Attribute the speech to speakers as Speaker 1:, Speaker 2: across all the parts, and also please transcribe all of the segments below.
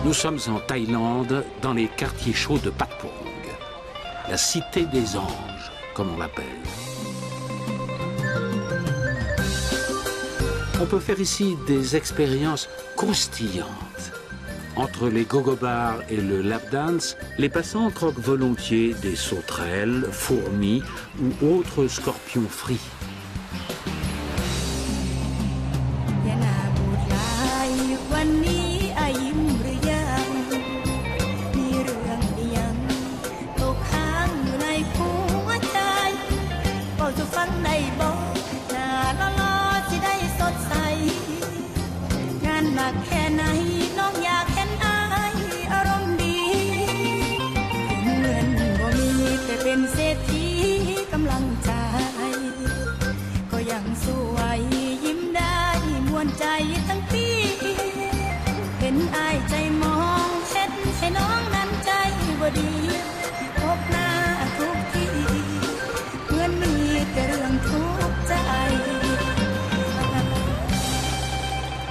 Speaker 1: Nous sommes en Thaïlande, dans les quartiers chauds de Patpong, la cité des anges, comme on l'appelle. On peut faire ici des expériences croustillantes. Entre les gogo-bars et le lap dance, les passants croquent volontiers des sauterelles, fourmis ou autres scorpions frits.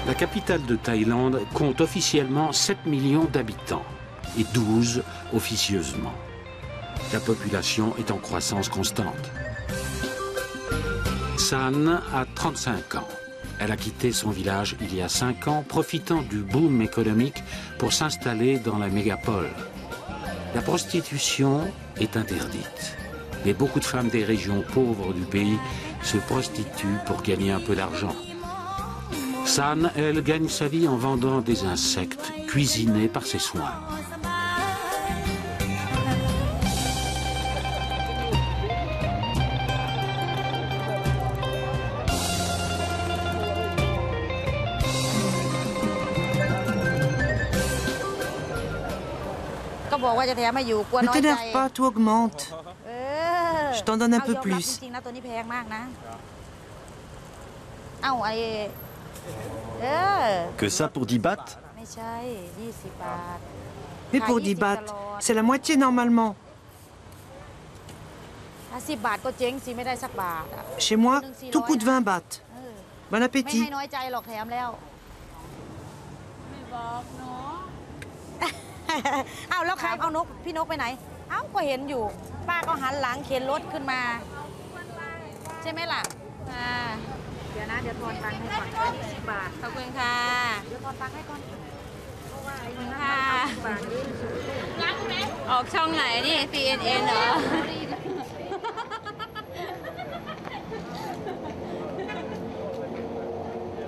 Speaker 1: La capitale de Thaïlande compte officiellement 7 millions d'habitants et 12 officieusement. La population est en croissance constante. San a 35 ans. Elle a quitté son village il y a 5 ans, profitant du boom économique pour s'installer dans la mégapole. La prostitution est interdite, mais beaucoup de femmes des régions pauvres du pays se prostituent pour gagner un peu d'argent. San, elle, gagne sa vie en vendant des insectes cuisinés par ses soins.
Speaker 2: Ne t'énerve pas, tout augmente. Je t'en donne un peu plus.
Speaker 3: Que ça pour 10 bahts?
Speaker 2: Mais pour 10 bahts, c'est la moitié normalement. Chez moi, tout coûte 20 bahts. Bon appétit.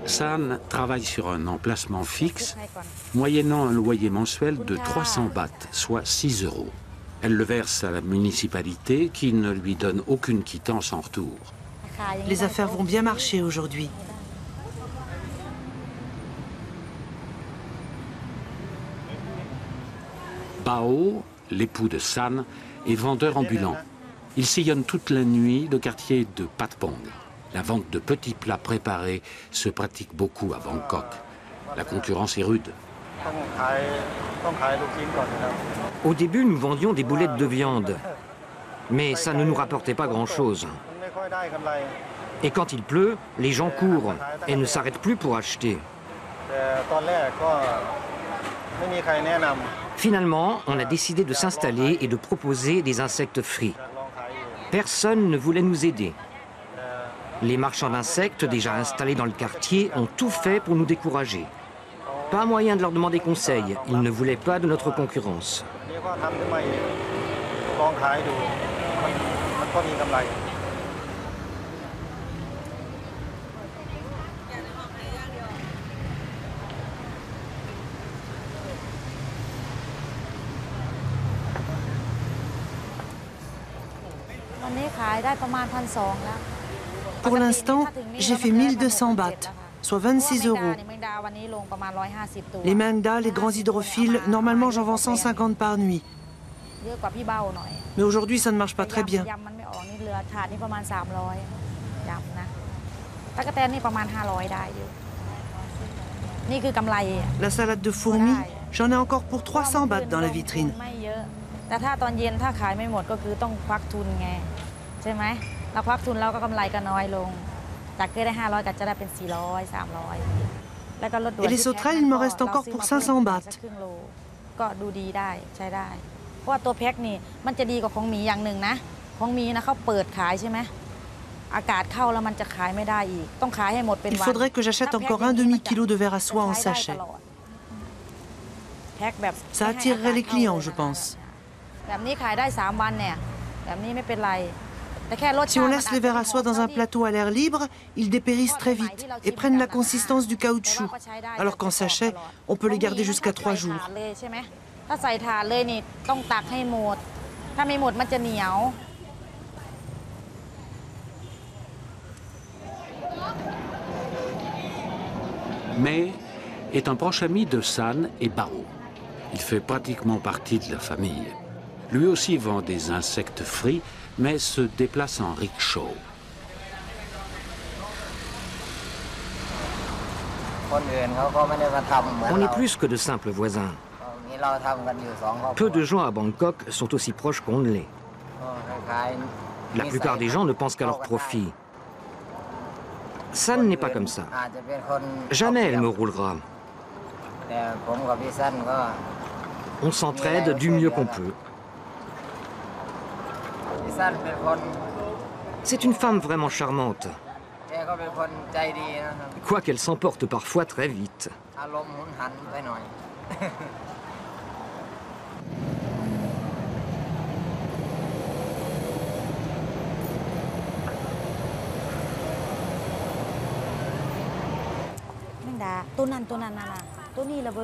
Speaker 1: San travaille sur un emplacement fixe, moyennant un loyer mensuel de 300 bahts, soit 6 €. Elle le verse à la municipalité qui ne lui donne aucune quittance en retour.
Speaker 2: Les affaires vont bien marcher aujourd'hui.
Speaker 1: Bao, l'époux de San, est vendeur ambulant. Il sillonne toute la nuit le quartier de Patpong. La vente de petits plats préparés se pratique beaucoup à Bangkok. La concurrence est rude.
Speaker 4: Au début, nous vendions des boulettes de viande. Mais ça ne nous rapportait pas grand-chose. Et quand il pleut, les gens courent et ne s'arrêtent plus pour acheter. Finalement, on a décidé de s'installer et de proposer des insectes frits. Personne ne voulait nous aider. Les marchands d'insectes déjà installés dans le quartier ont tout fait pour nous décourager. Pas moyen de leur demander conseil, ils ne voulaient pas de notre concurrence.
Speaker 2: Pour l'instant, j'ai fait 1200 bahts, soit 26 €. Les mangas, les grands hydrophiles, normalement j'en vends 150 par nuit. Mais aujourd'hui, ça ne marche pas très bien. La salade de fourmis, j'en ai encore pour 300 bahts dans la vitrine. Et les sauterelles, il m'en reste encore pour 500 bahts.
Speaker 5: ก็ดูดีได้ใช้ได้เพราะว่าตัวแพ็คนี่มันจะดีกว่าของหมีอย่างหนึ่งนะของหมีนะเขาเปิดขายใช่ไหมอากาศเข้าแล้วมันจะขายไม่ได้อีกต้องขายให้หมดเป็นวัน
Speaker 2: Il faudrait que j'achète encore un demi-kilo de verre à soie en sachet.
Speaker 5: แพ็คแบบ
Speaker 2: Ça attirerait les clients, je pense.
Speaker 5: แบบนี้ขายได้3วันเนี่ยแบบนี้ไม่เป็นไร
Speaker 2: Si on laisse les verres à soie dans un plateau à l'air libre, ils dépérissent très vite et prennent la consistance du caoutchouc. Alors qu'en sachet, on peut les garder jusqu'à 3 jours.
Speaker 1: May est un proche ami de San et Bao. Il fait pratiquement partie de la famille. Lui aussi vend des insectes frits, mais se déplace en rickshaw.
Speaker 4: On est plus que de simples voisins. Peu de gens à Bangkok sont aussi proches qu'on ne l'est. La plupart des gens ne pensent qu'à leur profit. San n'est pas comme ça. Jamais elle me roulera. On s'entraide du mieux qu'on peut. C'est une femme vraiment charmante. Quoiqu'elle s'emporte parfois très vite.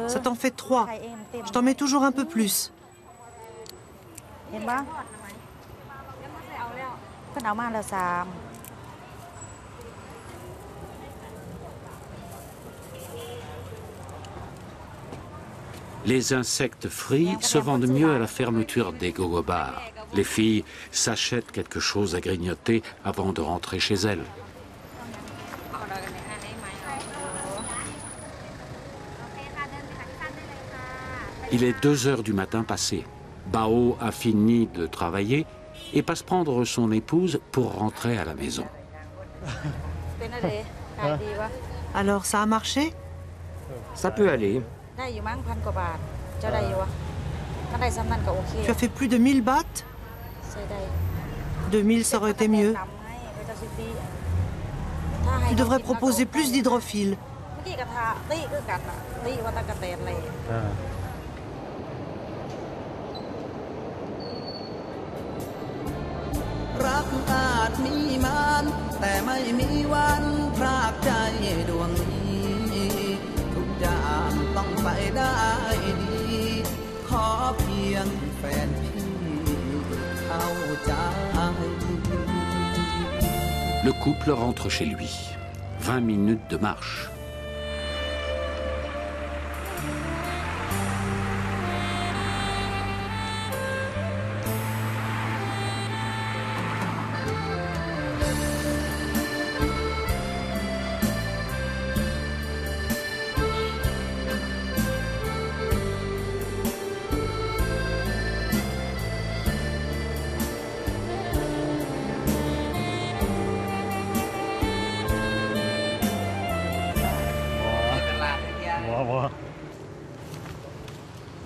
Speaker 2: Ça t'en fait 3. Je t'en mets toujours un peu plus.
Speaker 1: Les insectes frits se vendent mieux à la fermeture des gogo-bars. Les filles s'achètent quelque chose à grignoter avant de rentrer chez elles. Il est 2 heures du matin passé. Bao a fini de travailler et passe prendre son épouse pour rentrer à la maison.
Speaker 2: Alors, ça a marché?
Speaker 4: Ça peut aller.
Speaker 2: Tu as fait plus de 1000 bahts? 2000, ça aurait été mieux. Tu devrais proposer plus d'hydrophile.
Speaker 1: Le couple rentre chez lui. 20 minutes de marche.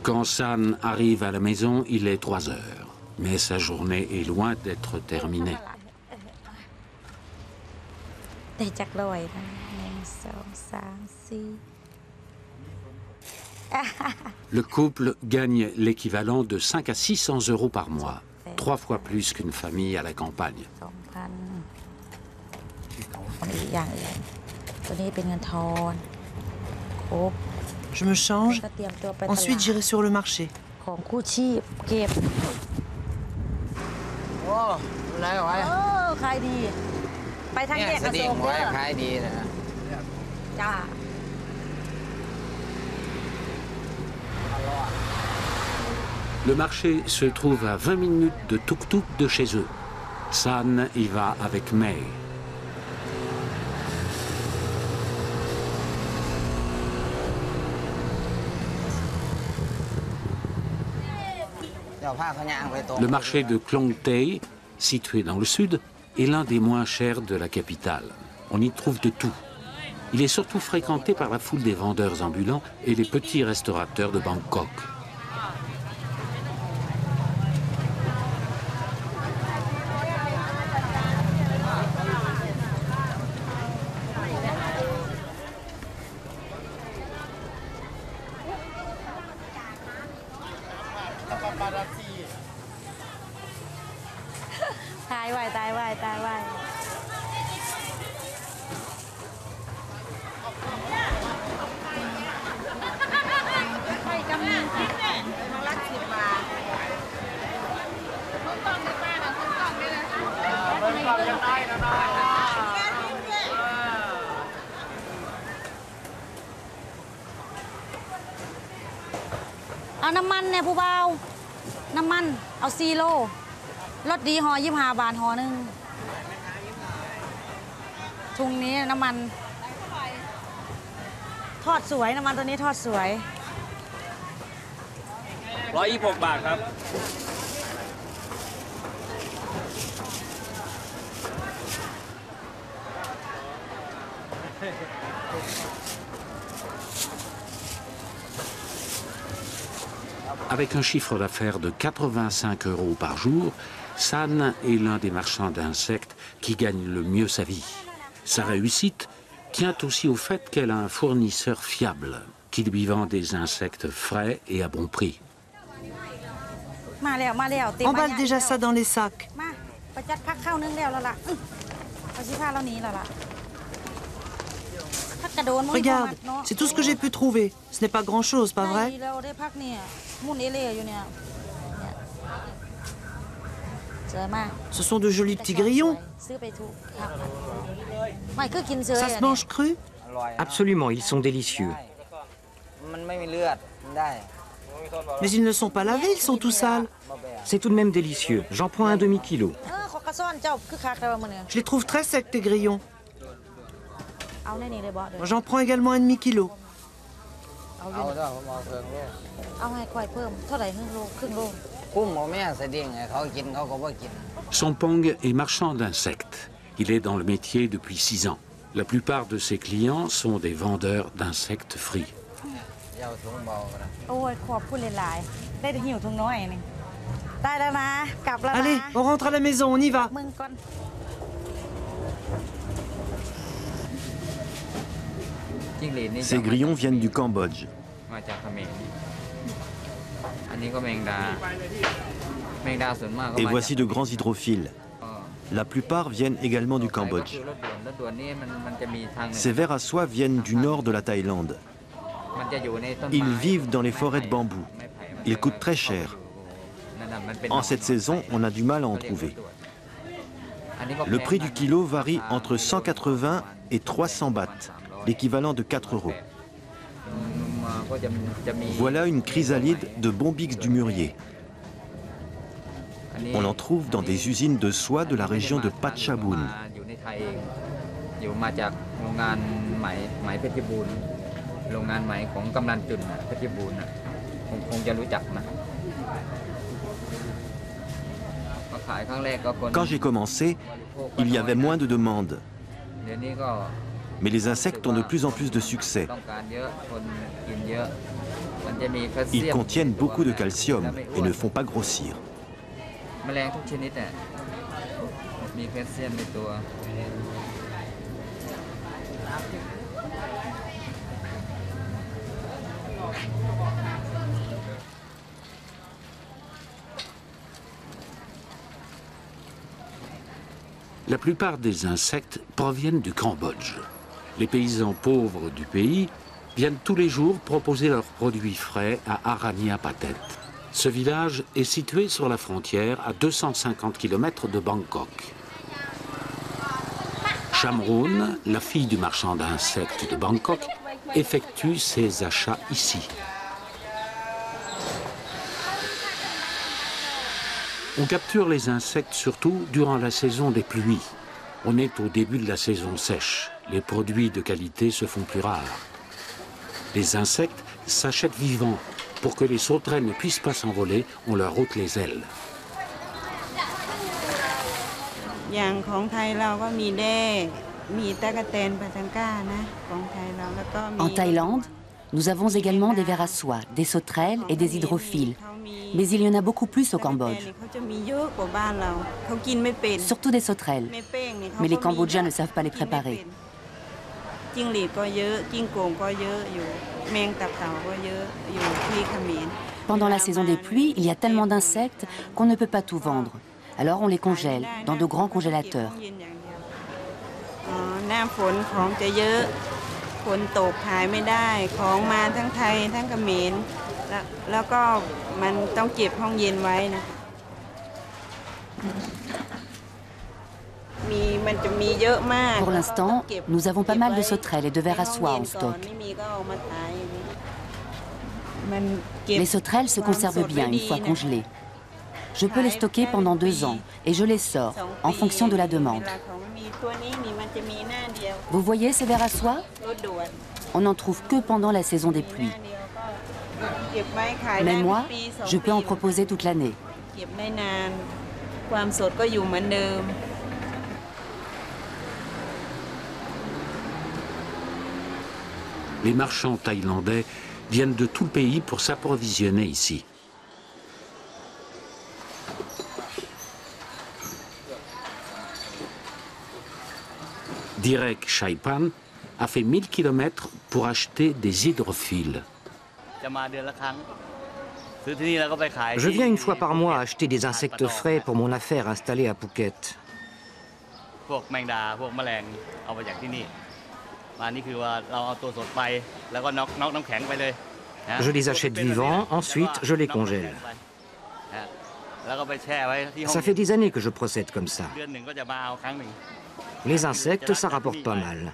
Speaker 1: Quand San arrive à la maison, il est 3 heures. Mais sa journée est loin d'être terminée. Le couple gagne l'équivalent de 5 à 600 € par mois. 3 fois plus qu'une famille à la campagne.
Speaker 2: Je me change. Ensuite, j'irai sur le marché.
Speaker 1: Le marché se trouve à 20 minutes de tuk-tuk de chez eux. San y va avec May. Le marché de Klong Tae, situé dans le sud, est l'un des moins chers de la capitale. On y trouve de tout. Il est surtout fréquenté par la foule des vendeurs ambulants et les petits restaurateurs de Bangkok.
Speaker 5: เอาน้ำมันเนี่ยผู้เบาน้ำมันเอา4 โลรสดีห่อ25 บาทห่อหนึ่งถุงนี้น้ำมันทอดสวยน้ำมันตัวนี้ทอดสวย
Speaker 6: 126 บาทครับ
Speaker 1: Avec un chiffre d'affaires de 85 € par jour, San est l'un des marchands d'insectes qui gagne le mieux sa vie. Sa réussite tient aussi au fait qu'elle a un fournisseur fiable qui lui vend des insectes frais et à bon prix.
Speaker 2: Emballe déjà ça dans les sacs. Regarde, c'est tout ce que j'ai pu trouver. Ce n'est pas grand-chose, pas vrai? Ce sont de jolis petits grillons. Ça se mange cru?
Speaker 4: Absolument, ils sont délicieux.
Speaker 2: Mais ils ne sont pas lavés, ils sont tout sales.
Speaker 4: C'est tout de même délicieux. J'en prends un demi-kilo.
Speaker 2: Je les trouve très secs, tes grillons. J'en prends également un demi-kilo.
Speaker 1: Sompong est marchand d'insectes. Il est dans le métier depuis 6 ans. La plupart de ses clients sont des vendeurs d'insectes frits.
Speaker 2: Allez, on rentre à la maison, on y va.
Speaker 3: Ces grillons viennent du Cambodge. Et voici de grands hydrophiles. La plupart viennent également du Cambodge. Ces vers à soie viennent du nord de la Thaïlande. Ils vivent dans les forêts de bambou. Ils coûtent très cher. En cette saison, on a du mal à en trouver. Le prix du kilo varie entre 180 et 300 bahts, l'équivalent de 4 €. Voilà une chrysalide de Bombix du Murier. On en trouve dans des usines de soie de la région de Phatchabun. Quand j'ai commencé, il y avait moins de demandes. Mais les insectes ont de plus en plus de succès. Ils contiennent beaucoup de calcium et ne font pas grossir.
Speaker 1: La plupart des insectes proviennent du Cambodge. Les paysans pauvres du pays viennent tous les jours proposer leurs produits frais à Aranya Patet. Ce village est situé sur la frontière à 250 km de Bangkok. Shamroon, la fille du marchand d'insectes de Bangkok, effectue ses achats ici. On capture les insectes surtout durant la saison des pluies. On est au début de la saison sèche. Les produits de qualité se font plus rares. Les insectes s'achètent vivants. Pour que les sauterelles ne puissent pas s'envoler, on leur ôte les ailes.
Speaker 7: En Thaïlande, nous avons également des vers à soie, des sauterelles et des hydrophiles. Mais il y en a beaucoup plus au Cambodge. Surtout des sauterelles. Mais les Cambodgiens ne savent pas les préparer. Pendant la saison des pluies, il y a tellement d'insectes qu'on ne peut pas tout vendre. Alors on les congèle dans de grands congélateurs. Pour l'instant, nous avons pas mal de sauterelles et de vers à soie en stock. Les sauterelles se conservent bien une fois congelées. Je peux les stocker pendant 2 ans et je les sors en fonction de la demande. Vous voyez ces vers à soie? On n'en trouve que pendant la saison des pluies. Mais moi, je peux en proposer toute l'année.
Speaker 1: Les marchands thaïlandais viennent de tout le pays pour s'approvisionner ici. Direk Shaipan a fait 1000 km pour acheter des hydrophiles.
Speaker 4: Je viens une fois par mois acheter des insectes frais pour mon affaire installée à Phuket. Je les achète vivants, ensuite je les congèle. Ça fait des années que je procède comme ça. Les insectes, ça rapporte pas mal.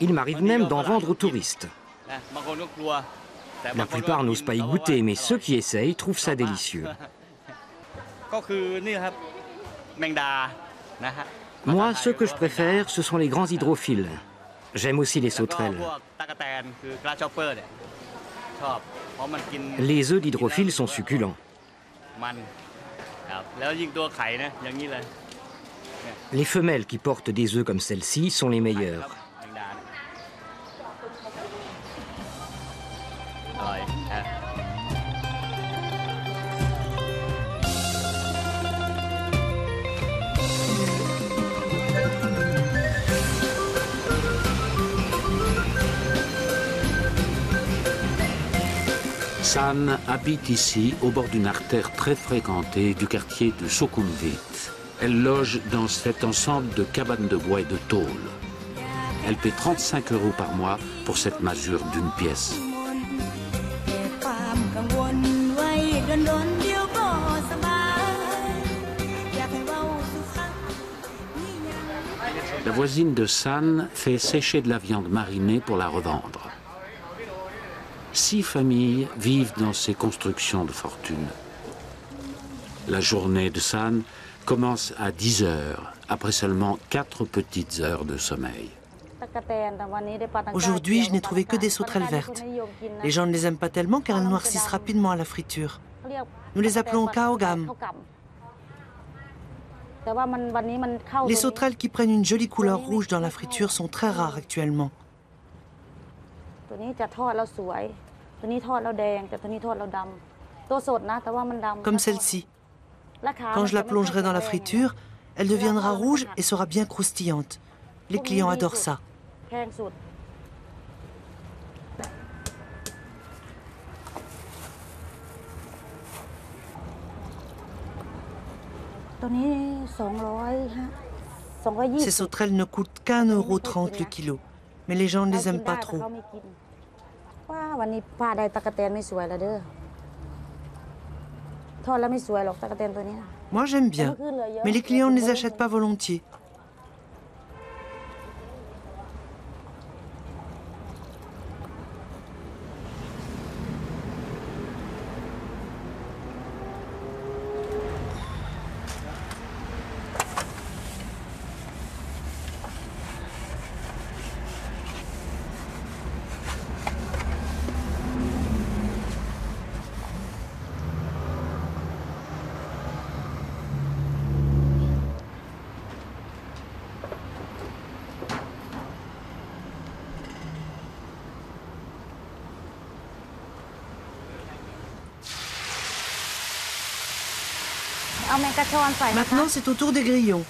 Speaker 4: Il m'arrive même d'en vendre aux touristes. La plupart n'osent pas y goûter, mais ceux qui essayent trouvent ça délicieux. Moi, ce que je préfère, ce sont les grands hydrophiles. J'aime aussi les sauterelles. Les œufs d'hydrophiles sont succulents. Les femelles qui portent des œufs comme celle-ci sont les meilleures.
Speaker 1: San habite ici au bord d'une artère très fréquentée du quartier de Sukhumvit. Elle loge dans cet ensemble de cabanes de bois et de tôle. Elle paie 35 € par mois pour cette masure d'une pièce. La voisine de San fait sécher de la viande marinée pour la revendre. 6 familles vivent dans ces constructions de fortune. La journée de San commence à 10 h, après seulement 4 petites heures de sommeil.
Speaker 2: Aujourd'hui, je n'ai trouvé que des sauterelles vertes. Les gens ne les aiment pas tellement car elles noircissent rapidement à la friture. Nous les appelons kaogam. Les sauterelles qui prennent une jolie couleur rouge dans la friture sont très rares actuellement. Comme celle-ci. Quand je la plongerai dans la friture, elle deviendra rouge et sera bien croustillante. Les clients adorent ça. Ces sauterelles ne coûtent qu'1,30 € le kilo, mais les gens ne les aiment pas trop. Moi j'aime bien, mais les clients ne les achètent pas volontiers. Maintenant, c'est au tour des grillons.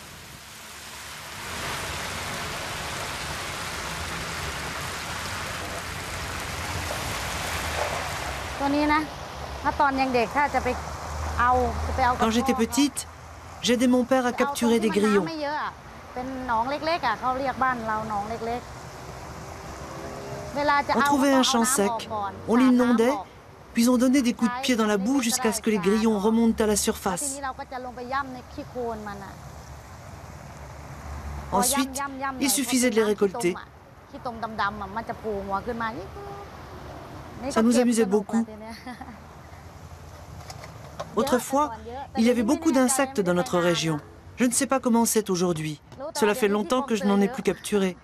Speaker 2: Quand j'étais petite, j'aidais mon père à capturer des grillons. On trouvait un champ sec, on l'inondait, puis on donnait des coups de pied dans la boue jusqu'à ce que les grillons remontent à la surface. Ensuite, il suffisait de les récolter. Ça nous amusait beaucoup. Autrefois, il y avait beaucoup d'insectes dans notre région. Je ne sais pas comment c'est aujourd'hui. Cela fait longtemps que je n'en ai plus capturé.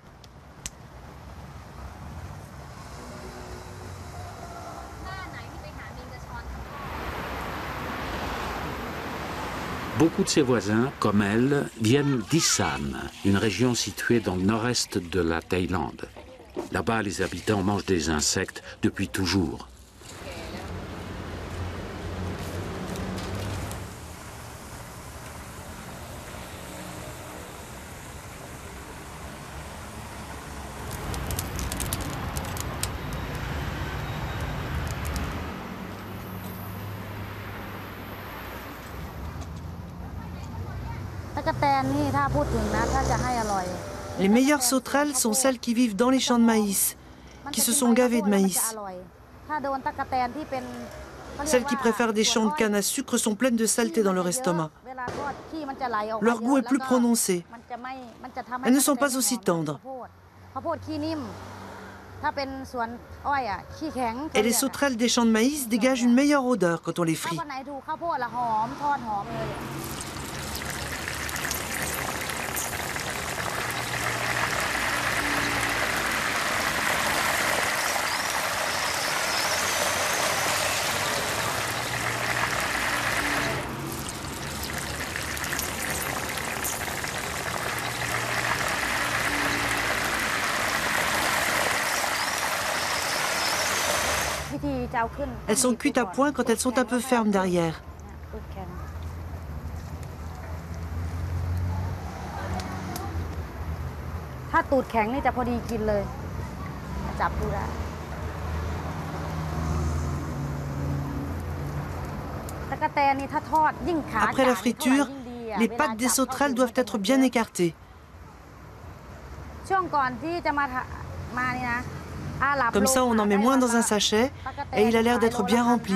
Speaker 1: Beaucoup de ses voisins, comme elle, viennent d'Isan, une région située dans le nord-est de la Thaïlande. Là-bas, les habitants mangent des insectes depuis toujours.
Speaker 2: Les meilleures sauterelles sont celles qui vivent dans les champs de maïs, qui se sont gavées de maïs. Celles qui préfèrent des champs de canne à sucre sont pleines de saleté dans leur estomac. Leur goût est plus prononcé. Elles ne sont pas aussi tendres. Et les sauterelles des champs de maïs dégagent une meilleure odeur quand on les frit. Elles sont cuites à point quand elles sont un peu fermes derrière. Après la friture, les pattes des sauterelles doivent être bien écartées. Comme ça, on en met moins dans un sachet et il a l'air d'être bien rempli.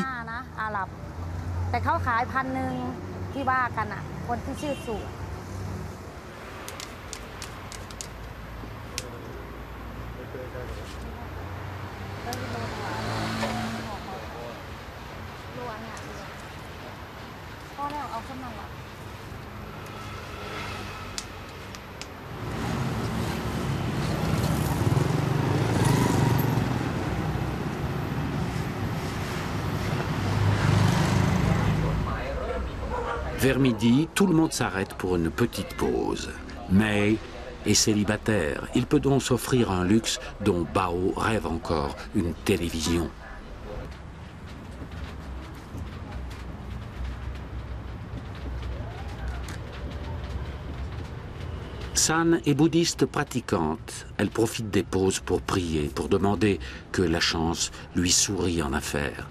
Speaker 1: Vers midi, tout le monde s'arrête pour une petite pause. May est célibataire. Il peut donc s'offrir un luxe dont Bao rêve encore, une télévision. San est bouddhiste pratiquante. Elle profite des pauses pour prier, pour demander que la chance lui sourie en affaires.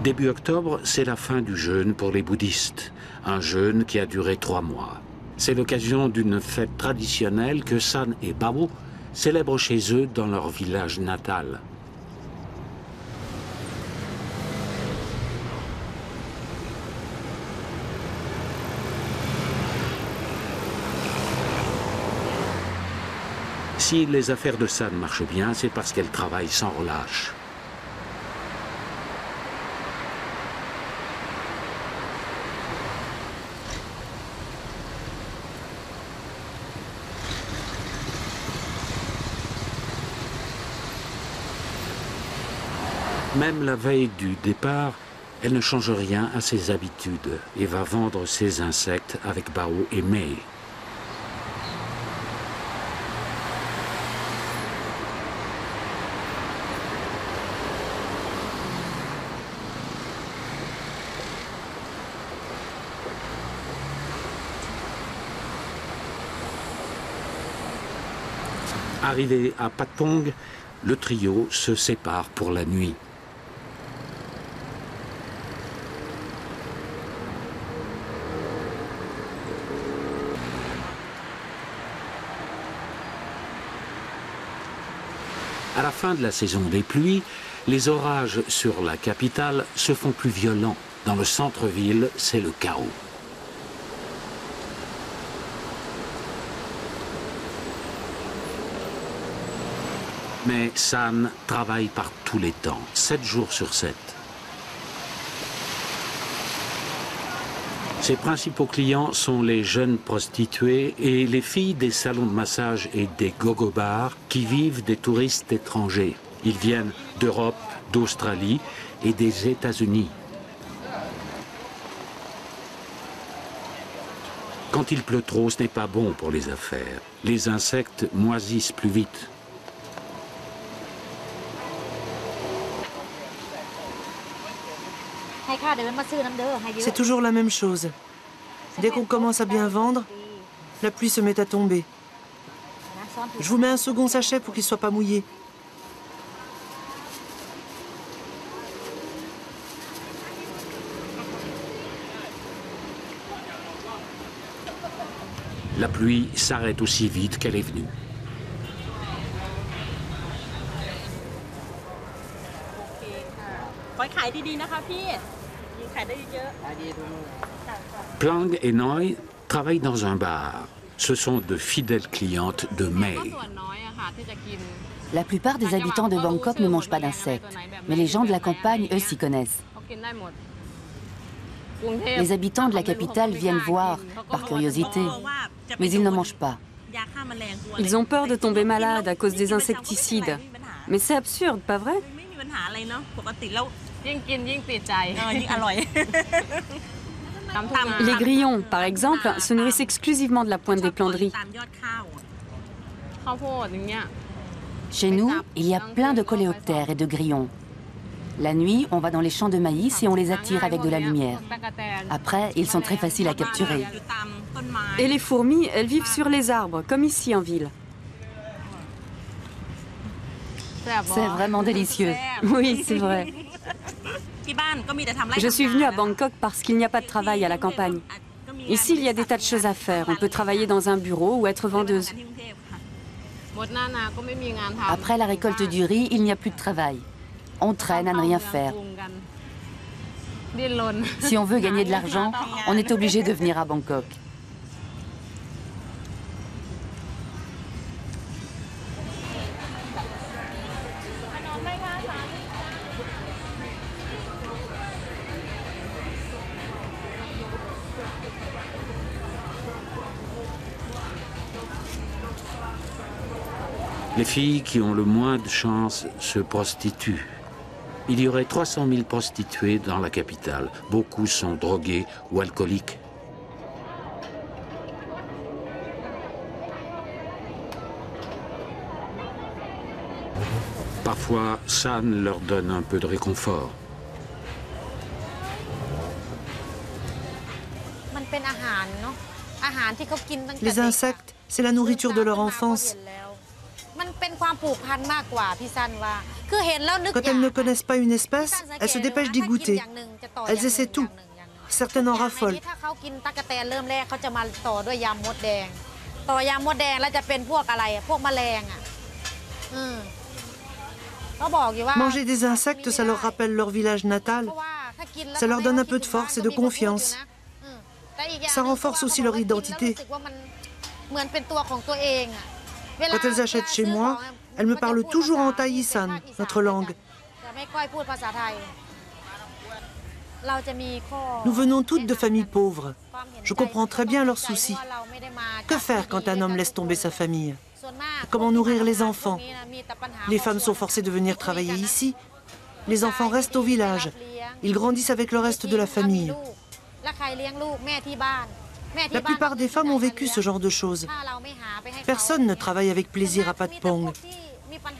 Speaker 1: Début octobre, c'est la fin du jeûne pour les bouddhistes, un jeûne qui a duré 3 mois. C'est l'occasion d'une fête traditionnelle que San et Bao célèbrent chez eux dans leur village natal. Si les affaires de San marchent bien, c'est parce qu'elle travaille sans relâche. Même la veille du départ, elle ne change rien à ses habitudes et va vendre ses insectes avec Bao et May. Arrivé à Patpong, le trio se sépare pour la nuit. À la fin de la saison des pluies, les orages sur la capitale se font plus violents. Dans le centre-ville, c'est le chaos. Mais San travaille par tous les temps, 7 jours sur 7. Ses principaux clients sont les jeunes prostituées et les filles des salons de massage et des gogo-bars qui vivent des touristes étrangers. Ils viennent d'Europe, d'Australie et des États-Unis. Quand il pleut trop, ce n'est pas bon pour les affaires. Les insectes moisissent plus vite.
Speaker 2: C'est toujours la même chose. Dès qu'on commence à bien vendre, la pluie se met à tomber. Je vous mets un second sachet pour qu'il ne soit pas mouillé.
Speaker 1: La pluie s'arrête aussi vite qu'elle est venue. Plang et Noi travaillent dans un bar. Ce sont de fidèles clientes de May.
Speaker 7: La plupart des habitants de Bangkok ne mangent pas d'insectes, mais les gens de la campagne, eux, s'y connaissent. Les habitants de la capitale viennent voir, par curiosité, mais ils ne mangent pas.
Speaker 8: Ils ont peur de tomber malades à cause des insecticides. Mais c'est absurde, pas vrai? Les grillons, par exemple, se nourrissent exclusivement de la pointe des plants de riz.
Speaker 7: Chez nous, il y a plein de coléoptères et de grillons. La nuit, on va dans les champs de maïs et on les attire avec de la lumière. Après, ils sont très faciles à capturer.
Speaker 8: Et les fourmis, elles vivent sur les arbres, comme ici en ville.
Speaker 7: C'est vraiment délicieux.
Speaker 8: Oui, c'est vrai. Je suis venue à Bangkok parce qu'il n'y a pas de travail à la campagne. Ici, il y a des tas de choses à faire. On peut travailler dans un bureau ou être vendeuse.
Speaker 7: Après la récolte du riz, il n'y a plus de travail. On traîne à ne rien faire. Si on veut gagner de l'argent, on est obligé de venir à Bangkok.
Speaker 1: Les filles qui ont le moins de chance se prostituent. Il y aurait 300 000 prostituées dans la capitale. Beaucoup sont droguées ou alcooliques. Parfois, San leur donne un peu de réconfort.
Speaker 2: Les insectes, c'est la nourriture de leur enfance. Quand elles ne connaissent pas une espèce, elles se dépêchent d'y goûter. Elles essaient tout. Certaines en raffolent. Manger des insectes, ça leur rappelle leur village natal. Ça leur donne un peu de force et de confiance. Ça renforce aussi leur identité. Quand elles achètent chez moi, elles me parlent toujours en Thaï San, notre langue. Nous venons toutes de familles pauvres. Je comprends très bien leurs soucis. Que faire quand un homme laisse tomber sa famille? Comment nourrir les enfants? Les femmes sont forcées de venir travailler ici. Les enfants restent au village. Ils grandissent avec le reste de la famille. La plupart des femmes ont vécu ce genre de choses. Personne ne travaille avec plaisir à Patpong.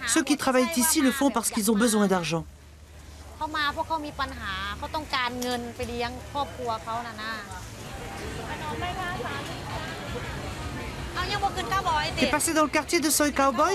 Speaker 2: Ceux qui travaillent ici le font parce qu'ils ont besoin d'argent. T'es passé dans le quartier de Soi Cowboy?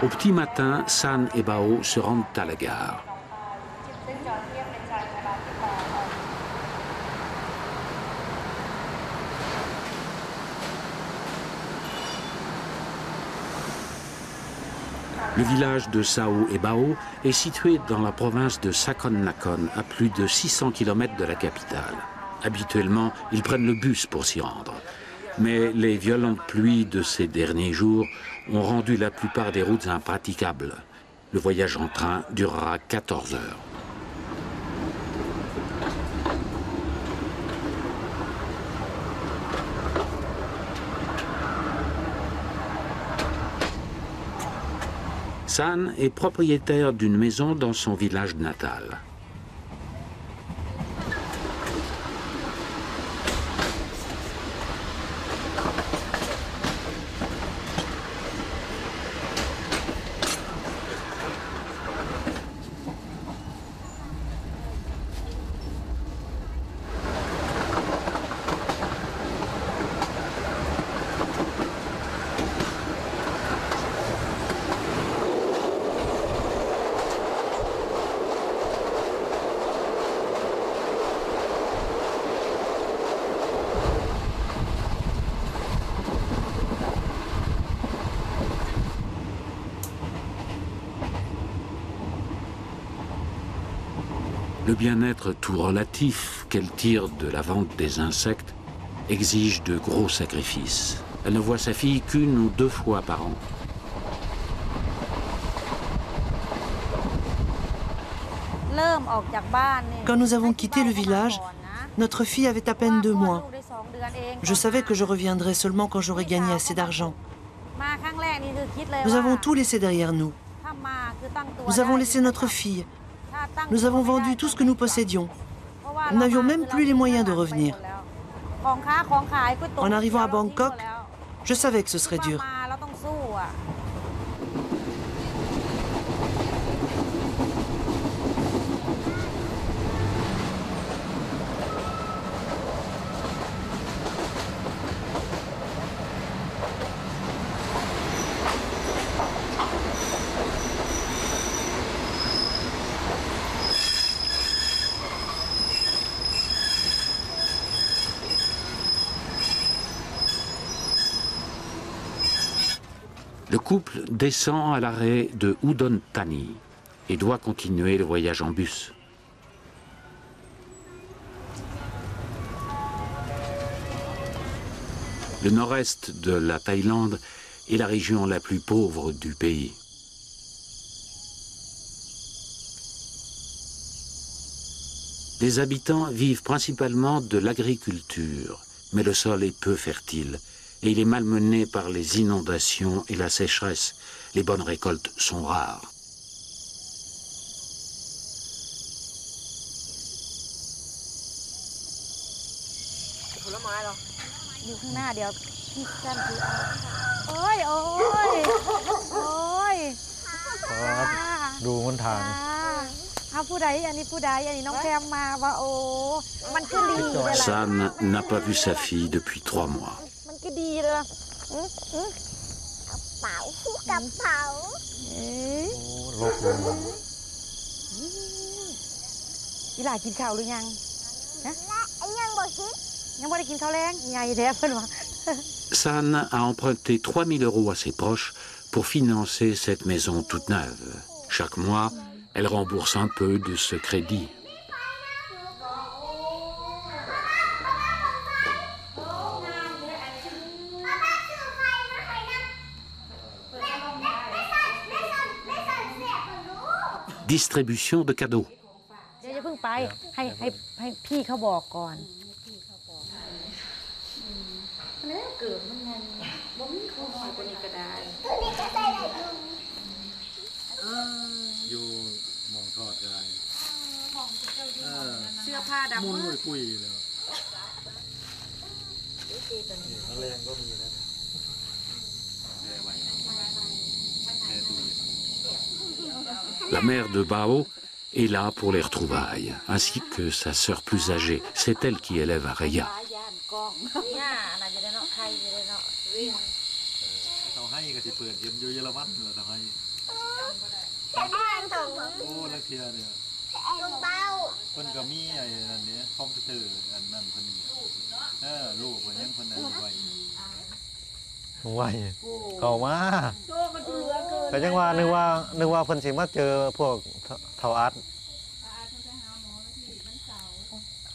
Speaker 1: Au petit matin, San et Bao se rendent à la gare. Le village de Sao et Bao est situé dans la province de Sakon Nakhon, à plus de 600 km de la capitale. Habituellement, ils prennent le bus pour s'y rendre. Mais les violentes pluies de ces derniers jours ont rendu la plupart des routes impraticables. Le voyage en train durera 14 heures. San est propriétaire d'une maison dans son village natal. Le bien-être tout relatif qu'elle tire de la vente des insectes exige de gros sacrifices. Elle ne voit sa fille qu'une ou deux fois par an.
Speaker 2: Quand nous avons quitté le village, notre fille avait à peine 2 mois. Je savais que je reviendrais seulement quand j'aurais gagné assez d'argent. Nous avons tout laissé derrière nous. Nous avons laissé notre fille. Nous avons vendu tout ce que nous possédions. Nous n'avions même plus les moyens de revenir. En arrivant à Bangkok, je savais que ce serait dur.
Speaker 1: Le couple descend à l'arrêt de Udon Thani et doit continuer le voyage en bus. Le nord-est de la Thaïlande est la région la plus pauvre du pays. Les habitants vivent principalement de l'agriculture, mais le sol est peu fertile et il est malmené par les inondations et la sécheresse. Les bonnes récoltes sont rares. San n'a pas vu sa fille depuis 3 mois. San a emprunté 3 000 € à ses proches pour financer cette maison toute neuve. Chaque mois, elle rembourse un peu de ce crédit. Distribution de cadeaux. La mère de Bao est là pour les retrouvailles, ainsi que sa sœur plus âgée. C'est elle qui élève Araya.
Speaker 9: ไหวเข้ามาแต่ยังว่านึกว่าเพิ่นสิมาเจอพวกเท่าอัด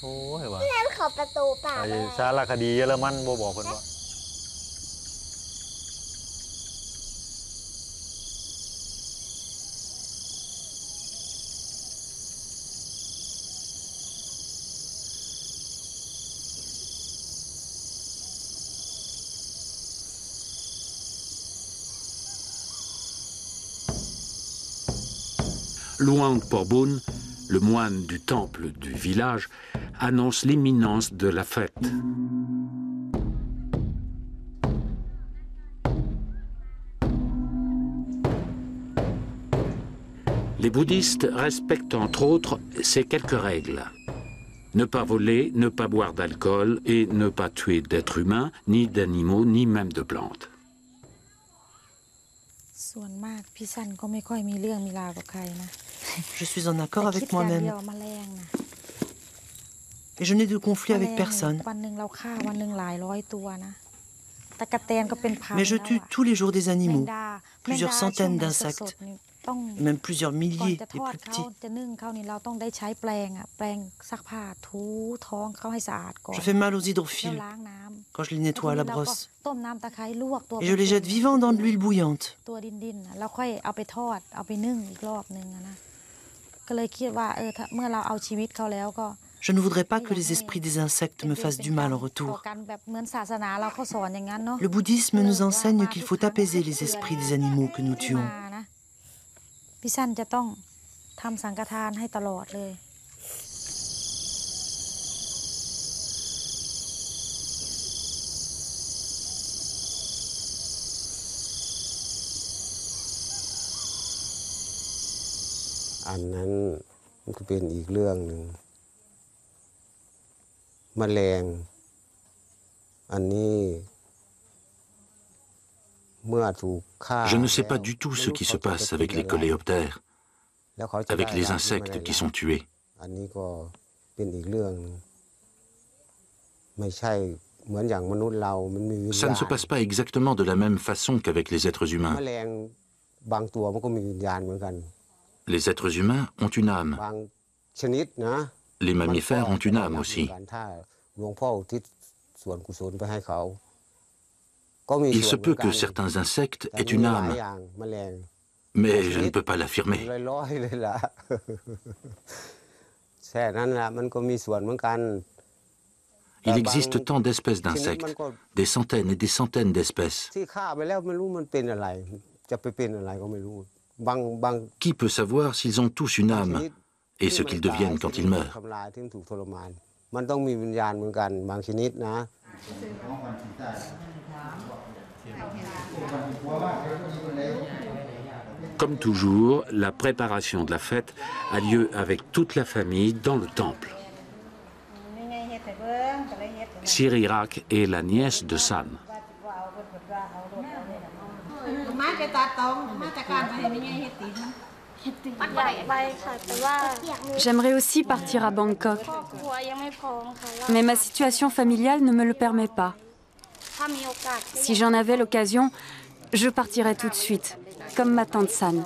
Speaker 9: โอ้ยว่าเล่นขอบประตูป่าไอ้สารคดีเยอรมันบ่บอกเพิ่นว่า
Speaker 1: Luang Prabun, le moine du temple du village, annonce l'imminence de la fête. Les bouddhistes respectent entre autres ces quelques règles. Ne pas voler, ne pas boire d'alcool et ne pas tuer d'êtres humains, ni d'animaux, ni même de plantes.
Speaker 5: ส่วนมากพี่สั้นก็ไม่ค่อยมีเรื่องมีราวกับใครนะ
Speaker 2: Je suis en accord avec moi-même.
Speaker 5: แต่คิดอย่างเดียวแมลงนะ
Speaker 2: Et je n'ai de conflit avec personne.
Speaker 5: วันหนึ่งเราฆ่าวันหนึ่งหลายร้อยตัวนะตะกะแตนก็เป็นพัน
Speaker 2: Mais je tue tous les jours des
Speaker 5: แมง
Speaker 2: animaux,
Speaker 5: ดา
Speaker 2: plusieurs centaines
Speaker 5: แมงดา
Speaker 2: d'insectes,
Speaker 5: ช่วงไหนสดๆนี่ต้อง
Speaker 2: même plusieurs
Speaker 5: ก่อน
Speaker 2: milliers
Speaker 5: จะ
Speaker 2: les
Speaker 5: ทอด
Speaker 2: plus
Speaker 5: เขา
Speaker 2: petits.
Speaker 5: จะนึ่งเขานี่เราต้องได้ใช้แปรงอะแปรงซักผ้าถูท้องเขาให้สะอาดก่อน
Speaker 2: Je fais mal aux
Speaker 5: แล้ว
Speaker 2: hydrophiles
Speaker 5: ล้างน้ำ
Speaker 2: quand je les nettoie à la
Speaker 5: แล้วก็
Speaker 2: brosse.
Speaker 5: ต้มน้ำตะไคร้ลวกตัว
Speaker 2: Et je les jette vivants dans de l'huile bouillante.
Speaker 5: ตัวดินๆแล้วค่อยเอาไปทอดเอาไปนึ่งอีกรอบนึงอะนะก็เลยคิดว่าถ้าเมื่อเราเอาชีวิตเขาแล้วก็
Speaker 2: Je ne voudrais pas que les esprits des insectes me fassent du mal en
Speaker 5: ต่อ
Speaker 2: retour.
Speaker 5: กันแบบเหมือนศาสนาเราเขาสอนอย่างนั้นเนาะ
Speaker 2: Le bouddhisme nous enseigne qu'il faut apaiser les esprits des animaux que nous tuons.
Speaker 5: มานะพี่สั้นจะต้องทำสังฆทานให้ตลอดเลย
Speaker 10: อันนั้นมันก็เป็นอีกเรื่องหนึ่งแมลงอันนี้เมื่อถูกฆ่า
Speaker 1: Je ne sais pas du tout ce qui se passe avec les coléoptères, avec les insectes qui sont tués.
Speaker 10: อันนี้ก็เป็นอีกเรื่องหนึ่งไม่ใช่เหมือนอย่างมนุษย์เรามันมีวิญญาณ
Speaker 1: Ça ne se passe pas exactement de la même façon qu'avec les êtres
Speaker 10: แม
Speaker 1: humains.
Speaker 10: ลงบางตัวมันก็มีวิญญาณเหมือนกัน
Speaker 1: Les êtres humains ont une âme.
Speaker 10: บางชนิดนะ
Speaker 1: Les mammifères ont une âme aussi.
Speaker 10: ถ้าหลวงพ่ออุทิศส่วนกุศลไปให้เขา
Speaker 1: Il se peut que certains insectes aient une âme, mais je ne peux pas l'affirmer.
Speaker 10: ร้อยเลยล่ะแค่นั้นแหละมันก็มีส่วนเหมือนกัน
Speaker 1: Il existe tant d'espèces d'insectes, des centaines et des centaines d'espèces.
Speaker 10: ที่ฆ่าไปแล้วไม่รู้มันเป็นอะไรจะไปเป็นอะไรก็ไม่รู้บาง
Speaker 1: Qui peut savoir s'ils ont tous une âme et ce qu'ils deviennent quand ils meurent?
Speaker 10: ทำลายที่ถูกทรมานมันต้องมีวิญญาณเหมือนกันบางชนิดนะ
Speaker 1: Comme toujours, la préparation de la fête a lieu avec toute la famille dans le temple. Sirirak est la nièce de San.
Speaker 8: J'aimerais aussi partir à Bangkok, mais ma situation familiale ne me le permet pas. Si j'en avais l'occasion, je partirais tout de suite, comme ma tante San.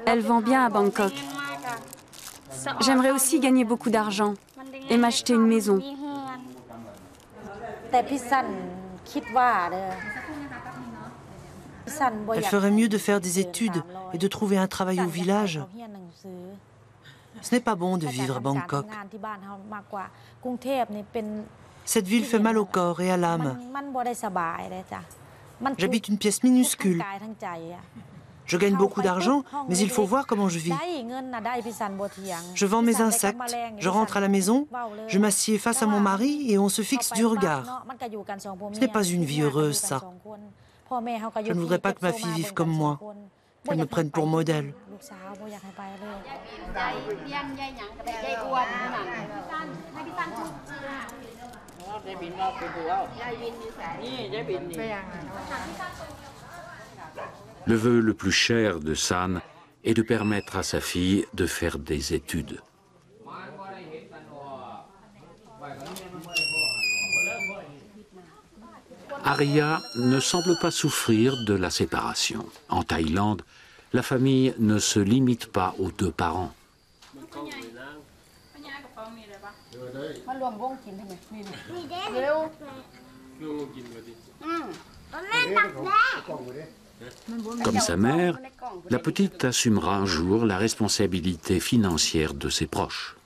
Speaker 8: Elle vend bien à Bangkok. J'aimerais aussi gagner beaucoup d'argent et m'acheter une maison.
Speaker 5: แต่พี่สั้นคิดว่าเด้อ
Speaker 2: Elle ferait mieux de faire des études et de trouver un travail au village. Ce n'est pas bon de vivre à Bangkok. Cette ville fait mal au corps et à l'âme. J'habite une pièce minuscule. Je gagne beaucoup d'argent, mais il faut voir comment je vis. Je vends mes insectes, je rentre à la maison, je m'assieds face à mon mari et on se fixe du regard. Ce n'est pas une vie heureuse, ça. Je ne voudrais pas que ma fille vive comme moi, qu'elle me prenne pour modèle.
Speaker 1: Le vœu le plus cher de San est de permettre à sa fille de faire des études. Arya ne semble pas souffrir de la séparation. En Thaïlande, la famille ne se limite pas aux deux parents. Comme sa mère, la petite assumera un jour la responsabilité financière de ses proches.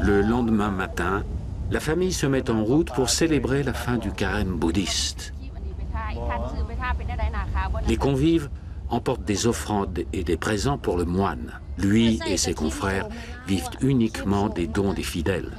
Speaker 1: Le lendemain matin, la famille se met en route pour célébrer la fin du carême bouddhiste. Les convives emportent des offrandes et des présents pour le moine. Lui et ses confrères vivent uniquement des dons des fidèles.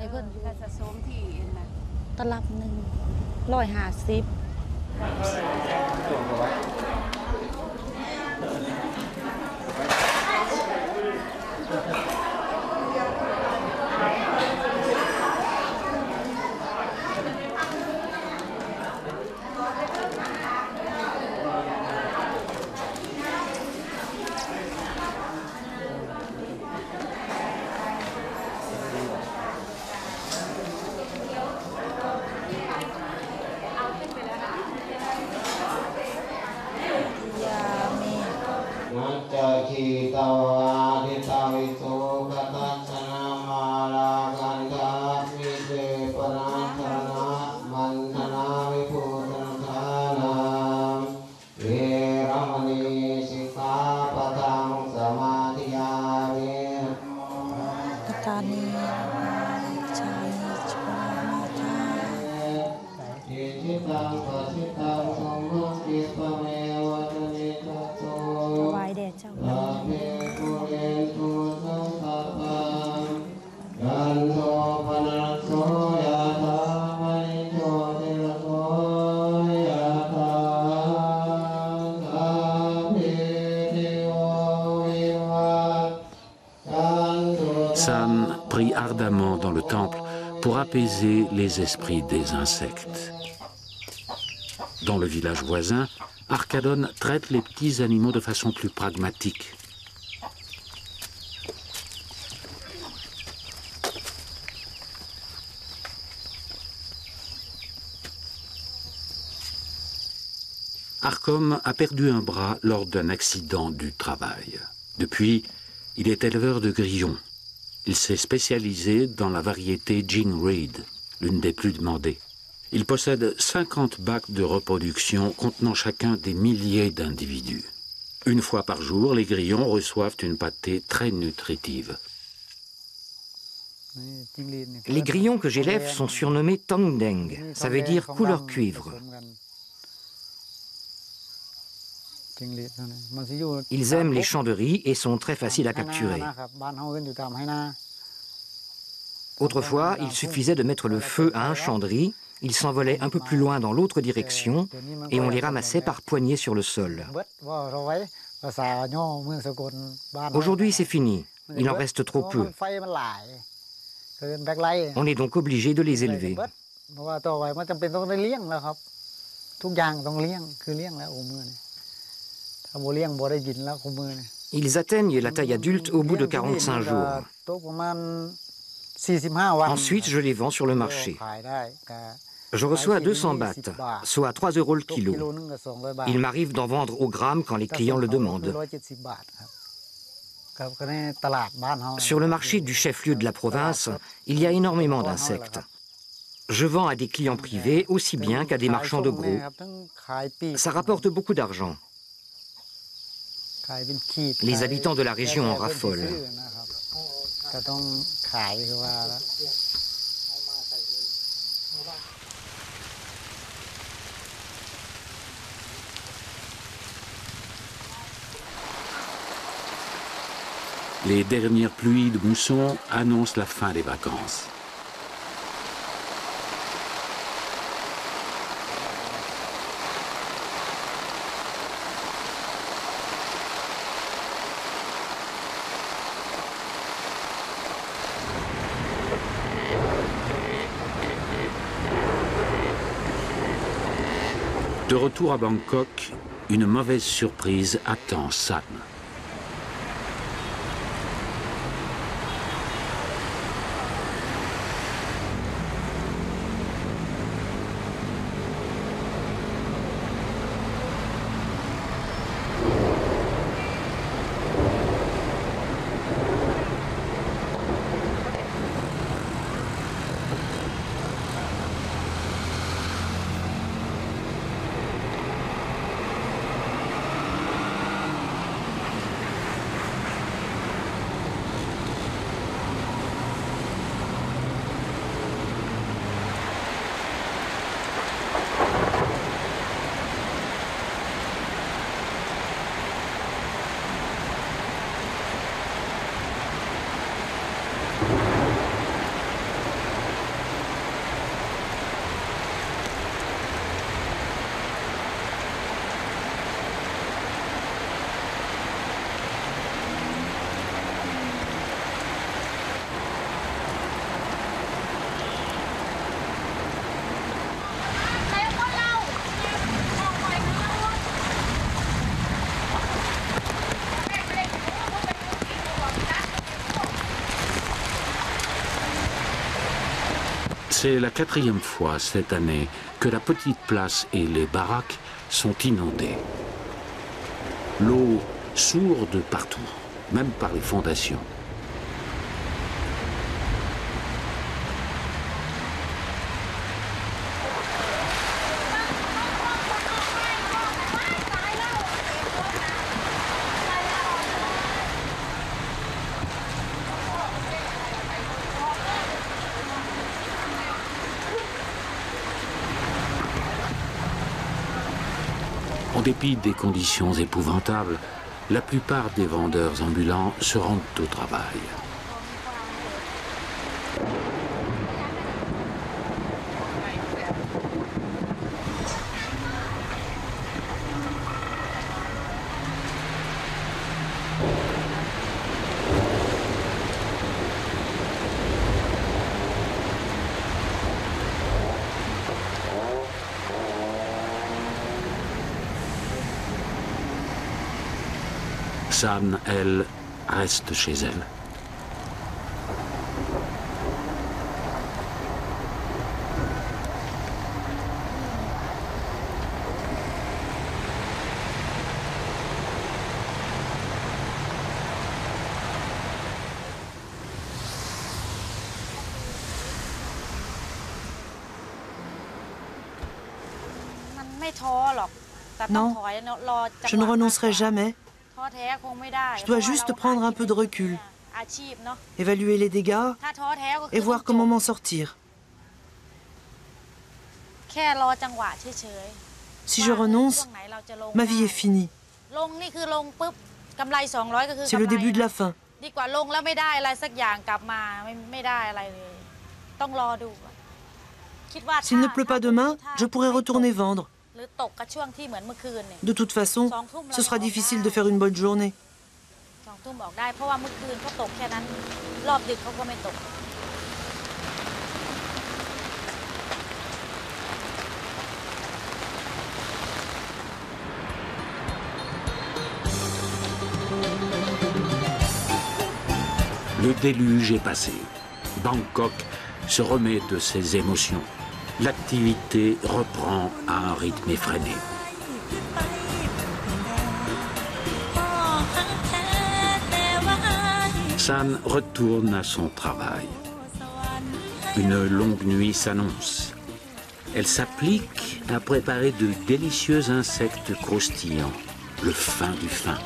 Speaker 1: San prie ardemment dans le temple pour apaiser les esprits des insectes. Dans le village voisin, Arkadon traite les petits animaux de façon plus pragmatique. Arkom a perdu un bras lors d'un accident du travail. Depuis, il est éleveur de grillons. Il s'est spécialisé dans la variété Jingreed, l'une des plus demandées. Il possède 50 bacs de reproduction contenant chacun des milliers d'individus. Une fois par jour, les grillons reçoivent une pâtée très nutritive.
Speaker 4: Les grillons que j'élève sont surnommés Tongdeng, ça veut dire couleur cuivre. Ils aiment les champs de riz et sont très faciles à capturer. Autrefois, il suffisait de mettre le feu à un champ de riz, ils s'envolaient un peu plus loin dans l'autre direction et on les ramassait par poignées sur le sol. Aujourd'hui, c'est fini, il en reste trop peu. On est donc obligé de les élever. Ils atteignent la taille adulte au bout de 45 jours. Ensuite, je les vends sur le marché. Je reçois 200 bahts, soit 3 € le kilo. Il m'arrive d'en vendre au gramme quand les clients le demandent. Sur le marché du chef-lieu de la province, il y a énormément d'insectes. Je vends à des clients privés aussi bien qu'à des marchands de gros. Ça rapporte beaucoup d'argent. Les habitants de la région en raffolent.
Speaker 1: Les dernières pluies de mousson annoncent la fin des vacances. De retour à Bangkok, une mauvaise surprise attend San. C'est la 4e fois cette année que la petite place et les baraques sont inondées. L'eau sourde partout, même par les fondations. En dépit des conditions épouvantables, la plupart des vendeurs ambulants se rendent au travail. San, elle, reste chez elle.
Speaker 2: Non, je ne renoncerai jamais. Je dois juste prendre un peu de recul, évaluer les dégâts et voir comment m'en sortir. Si je renonce, ma vie est finie. C'est le début de la fin. S'il ne pleut pas demain, je pourrai retourner vendre. De toute façon, ce sera difficile de faire une bonne journée.
Speaker 1: Le déluge est passé. Bangkok se remet de ses émotions. L'activité reprend à un rythme effréné. San retourne à son travail. Une longue nuit s'annonce. Elle s'applique à préparer de délicieux insectes croustillants, le fin du fin.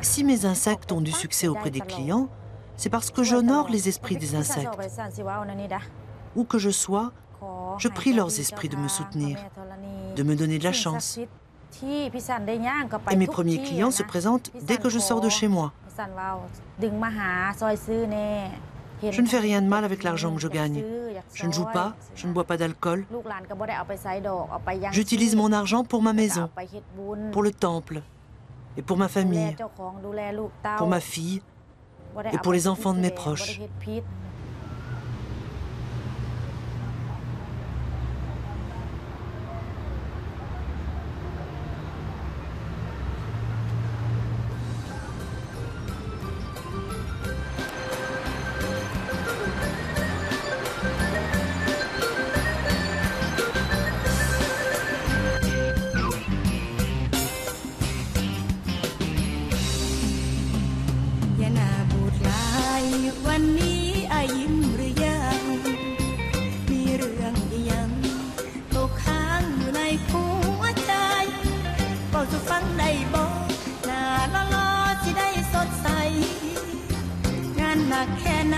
Speaker 2: Si mes insectes ont du succès auprès des clients, c'est parce que j'honore les esprits des insectes. Où que je sois, je prie leurs esprits de me soutenir, de me donner de la chance. Et mes premiers clients se présentent dès que je sors de chez moi. Je ne fais rien de mal avec l'argent que je gagne. Je ne joue pas, je ne bois pas d'alcool. J'utilise mon argent pour ma maison, pour le temple, et pour ma famille, pour ma fille, et pour les enfants de mes proches.
Speaker 11: แค่ไหน